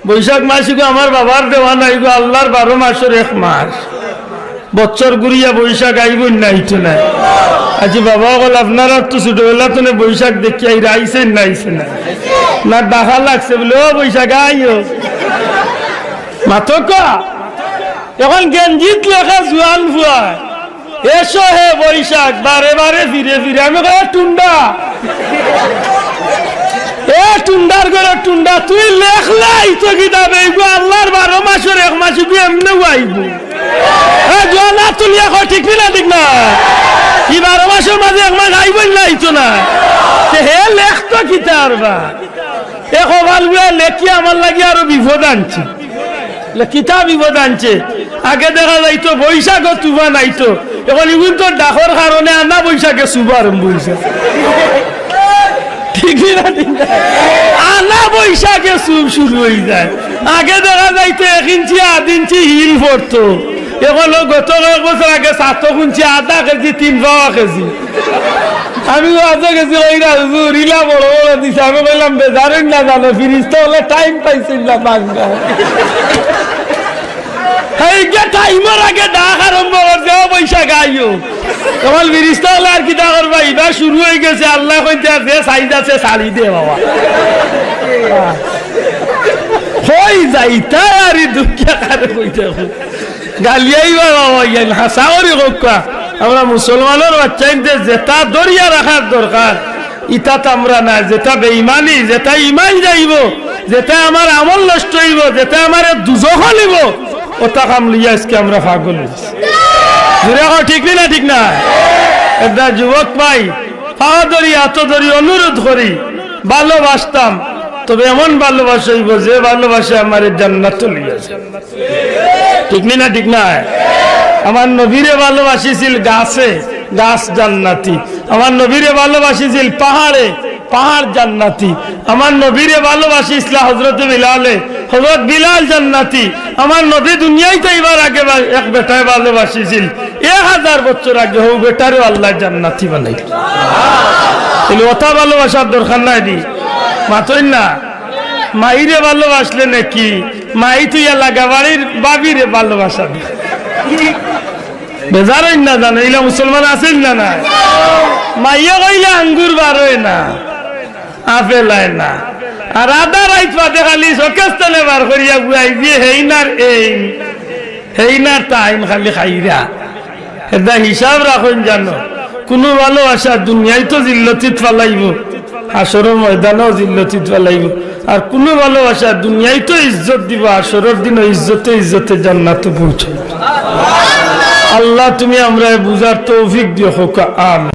বৈশাখ মাস গো আমার বাবার দেওয়া নাই গো, আল্লাহর 12 মাসের 1 মাস। বছর ঘুরিয়া বৈশাখ আইব নাইতো না। আজ বাবা বল আপনারা তো ছোটবেলা তো বৈশাখ দেখি আইসেন না, আইসেন না, না দেখা লাগছে বলে ও বৈশাখ আইও মাথক। এখন গেঞ্জিত লেখা জোয়ান ফুয়ায় এসো হে বৈশাখ, বারে বারে ফিরে ফিরে। আমি টুন্ডা এ টুন্ডার ঘরে টুন্ডা, তুই লেখলাই তো কিতাবে আল্লাহর 12 মাসের 1 মাস এমনি আইব। জোয়ানা তুলিয়া কয় ঠিক না, ঠিক না? কি 12 মাসের মাঝে 1 মাস আইব না, আইতো না? হে লেখ তো কিতার বা এ কবাল গুলা লেখি আমার লাগে আরো বিপদ আনছে। কিতা বিপদ আনছে? আগে দেখা যাইতো বৈশাখ তুফান আইতো, এখন ইগুন তো ডাকর কারণে আনা বৈশাখে সুবার বৈশাখ, ঠিক না, ঠিক না? আনা বৈশাখে সুব শুরু হয়ে যায়। আগে দেখা যাইতো 1 ইঞ্চি 1.5 ইঞ্চি হিল পড়তো, এখন গত 1 বছর আগে 7 ইঞ্চি 1/2 কেজি 3 কেজি। আমি আধা কেজি রিলা বড় বড় দিছে। আমি বললাম বেজারেন না জানো, ফিরিস তো হলে টাইম পাইছিল না বাংলা। টাইমের আগে ডাক আরম্ভ করছে বৈশাখ আইও, তোমার ফিরিস্তা হলে আর কি ডাকর ভাই এবার শুরু হয়ে গেছে। আল্লাহ কইতে আছে সাইজ আছে শাড়ি দে বাবা হই যাই তাই আর দুঃখিয়া কারে কইতে গালিয়াই বাবা হাসা করি কোকা। আমরা মুসলমানের বাচ্চাইতে যেটা দরিয়া রাখার দরকার ইটা তো আমরা না। যেটা বেঈমানি, যেটা ইমান যাইব, যেটা আমার আমল নষ্ট হইব, যেটা আমার দুজখ হইব, ওটা কাম লিয়া আজকে আমরা পাগল হইছি। ঠিক না, ঠিক না? একটা যুবক ভাই পাওয়া ধরি এত ধরি অনুরোধ করি, ভালোবাসতাম, তবে এমন ভালোবাসা হইব যে ভালোবাসা আমার জান্নাত লিয়াছে। ঠিক না, ঠিক না? আমার নবীরে ভালোবাসিছিল গাছে, গাছ জান্নাতি। আমার নবীরে ভালোবাসিছিল পাহাড়ে, পাহাড় জান্নাতি। আমার নবীরে ভালোবাসিছিল হযরতে বিলালে, হযরত বিলাল জান্নাতি। আমার নবী দুনিয়ায় তো এবার আগে এক বেটায় ভালোবাসিছিল, 1000 বছর আগে হো বেটারে আল্লাহ জান্নাতি বানাই। তাহলে ওটা ভালোবাসার দরকার নাই দি মাতই না। মাইরে ভালোবাসলে নাকি মাই তুই এলাকা বাড়ির বাবিরে ভালোবাসা দি বেজারই না জানো, এগুলা মুসলমান আছেন না? না মাইয়া কইলে আঙ্গুর বারোয় না, আপেল হয় না, আর আদা রাইত পাতে খালি সকেস্তানে বার করিয়া বুয়াই দিয়ে হেইনার হেইনার টাইম খালি খাইরা। এটা হিসাব রাখুন জানো, কোনো ভালোবাসা দুনিয়ায় তো জিল্লতিত ফালাইব, আসরের ময়দানেও জিল্লতিত ফালাইব। আর কোনো ভালোবাসা দুনিয়ায় তো ইজ্জত দিব, আসরের দিনও ইজ্জতে ইজ্জতে জান্নাতে পৌঁছাইব। আল্লাহ তুমি আমরা বুঝার তৌফিক দিও হোক। আমিন।